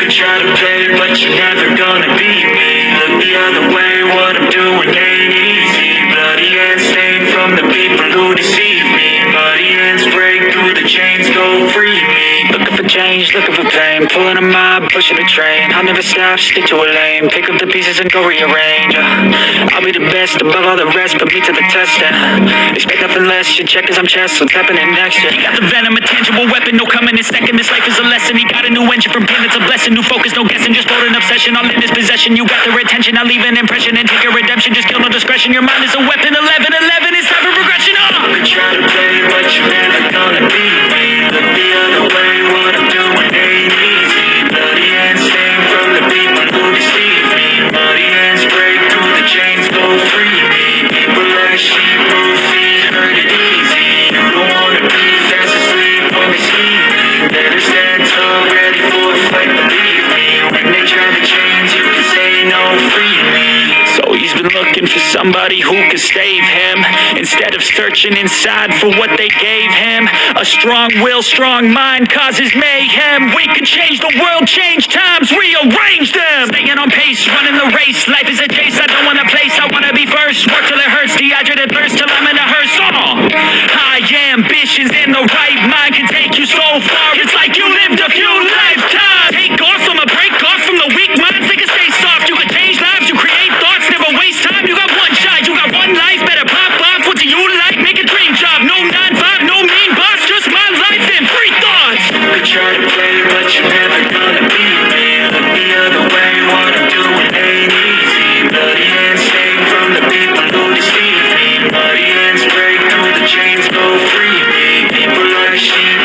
could try to play, but you're never gonna beat me. Look the other way, what I'm doing ain't easy. Bloody hands stained from the people who deceive me. Bloody hands break through the chains, go free me. Looking for change, looking for pain, pulling a mob, pushing a train. I'll never stop, stick to a lane, pick up the pieces and go rearrange. I'll be the best above all the rest, put me to the test and expect nothing less. You check as I'm chest, what's happening next? He got the venom, a tangible weapon, no coming in second. This life is a lesson. He got a new engine from pain, it's a blessing. New focus, no guessing, just bold an obsession. All in his possession, you got their attention. I'll leave an impression and take a redemption. Just kill no discretion. Your mind is a weapon. 11-11 is time for progression. You could try to play, but you're never gonna beat me. Look the other way, what I'm doing ain't easy. Bloody hands stained from the people who deceive me. Bloody hands break through the chains, go free me. People like sheep move feet, hurt it easy. You don't wanna be fast asleep when they see me. Better stand tall, ready for a fight, believe me. When they try to change, you can say no, free me. So he's been looking for somebody who could save him, instead of searching inside for what they gave him. A strong will, strong mind causes mayhem. We can change the world, change times, rearrange them. Staying on pace, running the race. Life is a chase, I don't want a place. I wanna be first, work till it hurts. Dehydrated thirst till I'm in a hearse. High ambitions in the right mind can take you so far. It's like you lived a few lifetimes. Take off from a break off from the weak minds. They can stay soft. You can change lives, you create thoughts, never waste time. You got one shot, you got one life. Better pop off. What do you like? Make a dream job. No 9-5, no mean boss. Just my life and free thoughts. You could try to play, but you're never gonna beat me. Look the other way, what I'm doing ain't easy. Bloody hands stained from the people who deceive me. Bloody hands break through the chains, go free me. People like sheep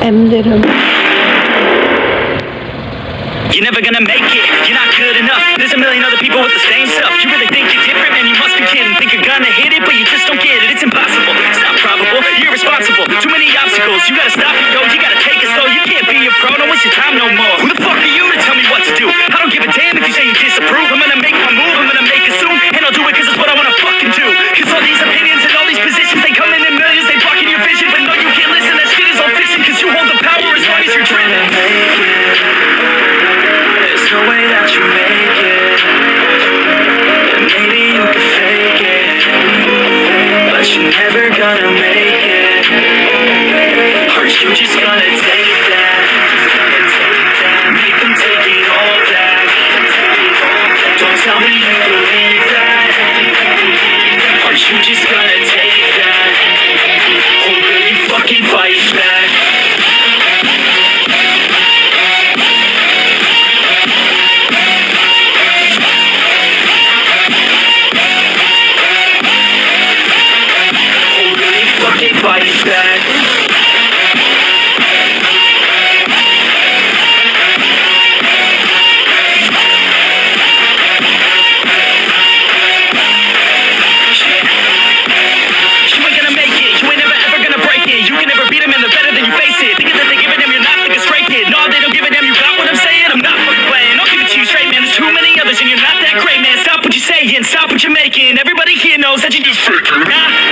em derim. You're never gonna make it, you're not good enough. There's a million other people with the same stuff. You really think you're different, man, you must be kidding. Think you're gonna hit it, but you just don't get it. It's impossible, it's not probable, you're irresponsible. Too many obstacles, you gotta stop and go. You gotta take it slow, you can't be a pro. Don't waste your time no more. Who the fuck are you to tell me what to do? I don't give a damn if you say you disapprove. I'm gonna make my move, I'm gonna make it soon. And I'll do it cause it's what I wanna fucking do. Cause all these opinions and all these positions, they come in millions, they blocking your vision. But no, you can't listen, that shit is all fiction. Cause you hold the power as long as you're driven. There's no way that you make it. And maybe you can fake it, but you're never gonna make it. Are you just gonna take that? Make them take it all back. Don't tell me you believe that. Are you just gonna take that? Or will you fucking fight back? Fight back. You ain't gonna make it, you ain't never ever gonna break it. You can never beat them and they're better than you face it. Thinking that they give a damn, you're not like a stray kid. No, they don't give a damn, you got what I'm saying? I'm not fucking playing, I'll give it to you straight, man. There's too many others and you're not that great, man. Stop what you're saying, stop what you're making. Everybody here knows that you just faking. Nah.